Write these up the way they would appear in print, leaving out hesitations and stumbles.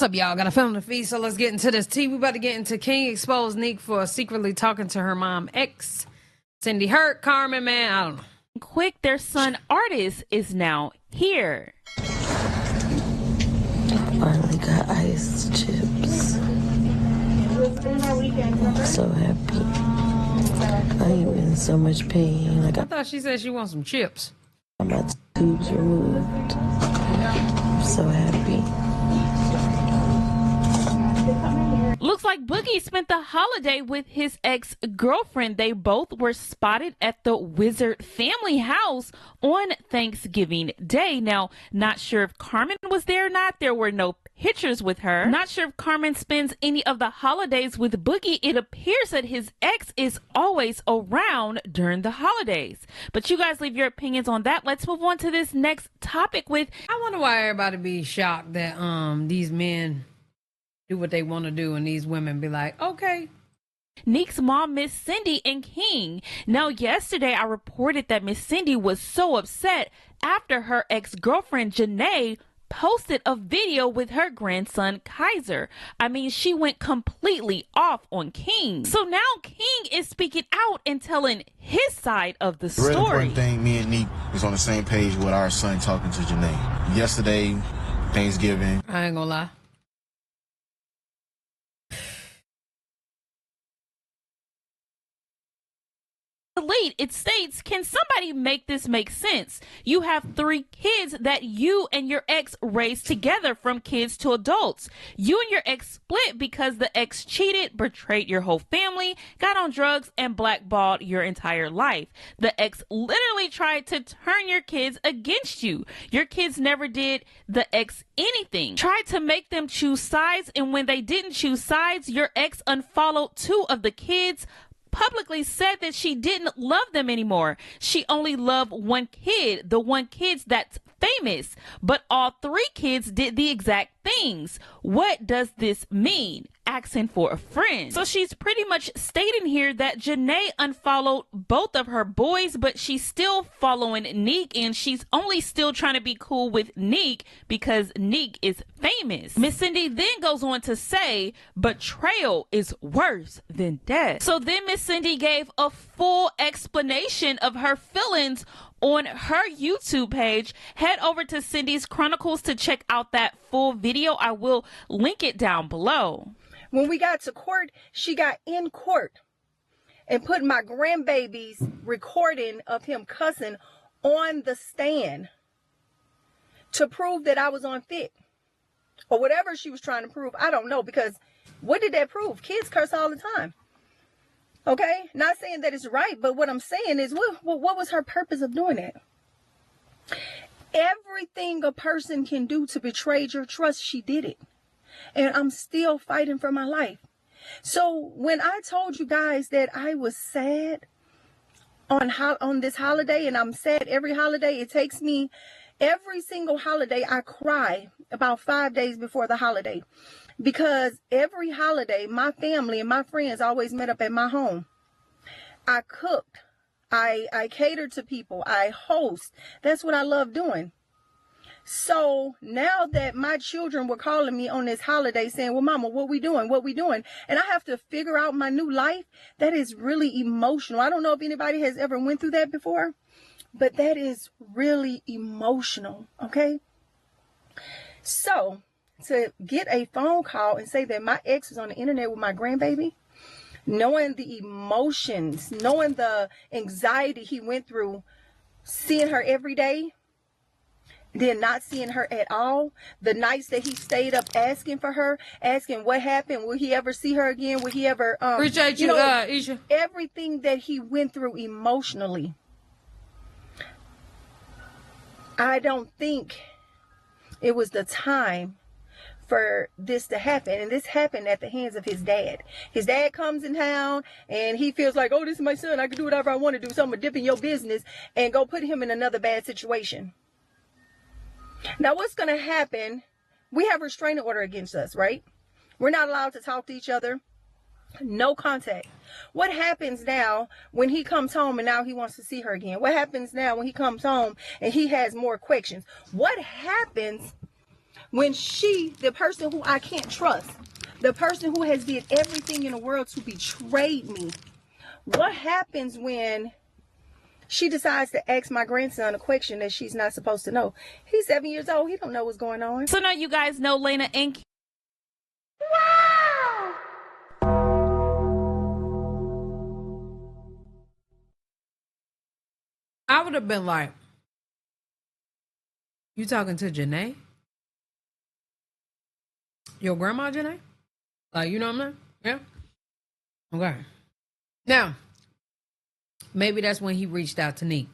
What's up, y'all? Got a film to feed, so let's get into this tea. We about to get into King exposed Nique for secretly talking to her mom ex. Cindy hurt Carmen, man. I don't know. Quick, their son Artist is now here. Finally got iced chips. I'm so happy. I ain't in so much pain. I thought she said she wants some chips. I got my tubes removed. I'm so happy. Looks like Boogie spent the holiday with his ex-girlfriend. They both were spotted at the Wizard family house on Thanksgiving Day. Now, not sure if Carmen was there or not. There were no pictures with her. Not sure if Carmen spends any of the holidays with Boogie. It appears that his ex is always around during the holidays. But you guys leave your opinions on that. Let's move on to this next topic with... I wonder why everybody be shocked that these men do what they want to do and these women be like, okay. Nique's mom, Miss Cindy, and King. Now, yesterday I reported that Miss Cindy was so upset after her ex-girlfriend Janae posted a video with her grandson Kaiser. I mean, she went completely off on King. So now King is speaking out and telling his side of the story. The real important thing, me and Nique is on the same page with our son talking to Janae. Yesterday, Thanksgiving. I ain't gonna lie. It states, can somebody make this make sense? You have 3 kids that you and your ex raised together, from kids to adults. You and your ex split because the ex cheated, betrayed your whole family, got on drugs, and blackballed your entire life. The ex literally tried to turn your kids against you. Your kids never did the ex anything. Tried to make them choose sides, and when they didn't choose sides, your ex unfollowed 2 of the kids, publicly said that she didn't love them anymore. She only loved 1 kid, the 1 kid that's famous, but all 3 kids did the exact things. What does this mean? Asking for a friend. So she's pretty much stating here that Janae unfollowed both of her boys, but she's still following Nique, and she's only still trying to be cool with Nique because Nique is famous. Miss Cindy then goes on to say, betrayal is worse than death. So then Miss Cindy gave a full explanation of her feelings on her YouTube page. Head over to Cindy's Chronicles to check out that full video. I will link it down below. When we got to court, she got in court and put my grandbaby's recording of him cussing on the stand to prove that I was unfit. Or whatever she was trying to prove. I don't know, because what did that prove? Kids curse all the time. Okay? Not saying that it's right, but what I'm saying is, what was her purpose of doing that? Everything a person can do to betray your trust, she did it. And I'm still fighting for my life. So when I told you guys that I was sad on this holiday, and I'm sad every holiday, it takes me every single holiday, I cry about 5 days before the holiday. Because every holiday, my family and my friends always met up at my home. I cooked. I catered to people. I host. That's what I love doing. So now that my children were calling me on this holiday saying, well, mama, what we doing? What we doing? And I have to figure out my new life. That is really emotional. I don't know if anybody has ever went through that before, but that is really emotional. Okay. So to get a phone call and say that my ex is on the internet with my grandbaby, knowing the emotions, knowing the anxiety he went through, seeing her every day, then not seeing her at all, the nights that he stayed up asking for her, asking what happened, will he ever see her again, will he ever, appreciate you, Isha. Everything that he went through emotionally. I don't think it was the time for this to happen. And this happened at the hands of his dad. His dad comes in town and he feels like, oh, this is my son, I can do whatever I want to do, so I'm gonna dip in your business and go put him in another bad situation. Now what's gonna happen, we have a restraining order against us, right? We're not allowed to talk to each other. No contact. What happens now when he comes home and now he wants to see her again? What happens now when he comes home and he has more questions? What happens When she, the person who I can't trust, the person who has did everything in the world to betray me, what happens when she decides to ask my grandson a question that she's not supposed to know? He's 7 years old. He don't know what's going on. So now you guys know Lena and I would have been like, you talking to Janae? Your grandma, Janae? Like, you know what I'm saying? Yeah? Okay. Now, maybe that's when he reached out to Nique.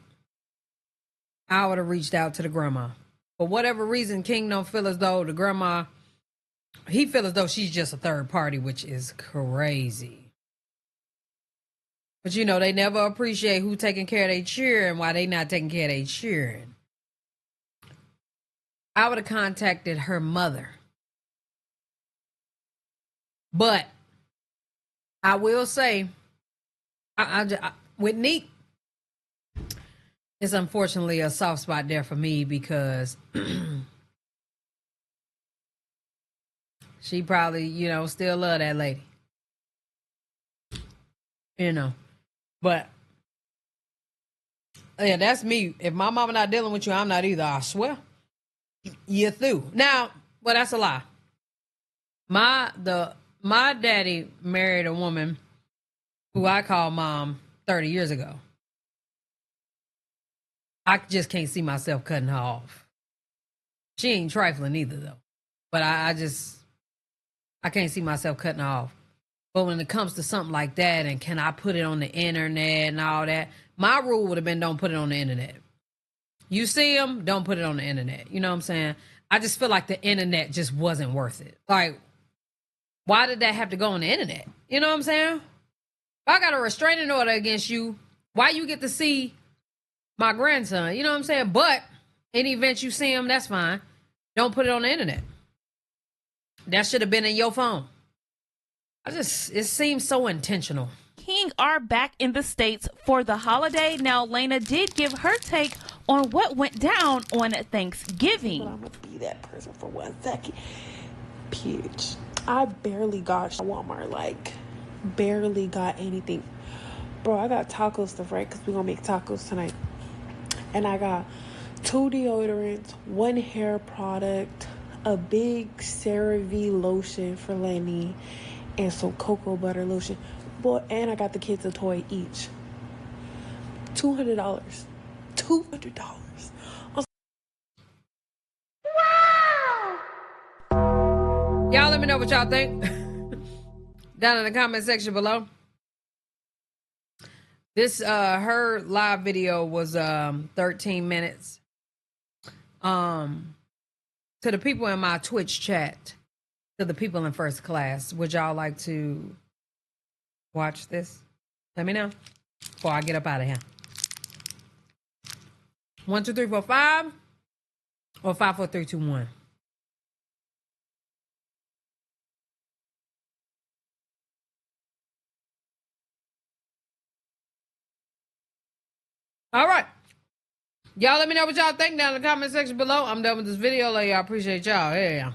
I would have reached out to the grandma. For whatever reason, King don't feel as though the grandma, he feel as though she's just a third party, which is crazy. But you know, they never appreciate who taking care of their children while they not taking care of their children. I would have contacted her mother. But I will say, with Nique, it's unfortunately a soft spot there for me because she probably, you know, still love that lady. You know. But yeah, that's me. If my mama not dealing with you, I'm not either. I swear. You're through. Now, well, that's a lie. My daddy married a woman who I call mom 30 years ago. I just can't see myself cutting her off. She ain't trifling either, though. But I can't see myself cutting her off. But when it comes to something like that, and can I put it on the internet and all that, my rule would have been don't put it on the internet. You see them, don't put it on the internet. You know what I'm saying? I just feel like the internet just wasn't worth it. Like, why did that have to go on the internet? You know what I'm saying? If I got a restraining order against you, why you get to see my grandson? You know what I'm saying? But in the event you see him, that's fine. Don't put it on the internet. That should have been in your phone. It seems so intentional. King are back in the States for the holiday. Now, Lena did give her take on what went down on Thanksgiving. But I'm going to be that person for 1 second. Bitch, I barely got Walmart, like, barely got anything. Bro, I got tacos to fry because we're going to make tacos tonight. And I got 2 deodorants, 1 hair product, a big CeraVe lotion for Lenny, and some cocoa butter lotion. Boy, and I got the kids a toy each. $200. $200. Y'all let me know what y'all think down in the comment section below. This her live video was 13 minutes. To the people in my Twitch chat, to the people in first class, would y'all like to watch this? Let me know before I get up out of here. 1, 2, 3, 4, 5, or 5, 4, 3, 2, 1. All right. Y'all let me know what y'all think down in the comment section below. I'm done with this video. Like, y'all appreciate y'all. Yeah.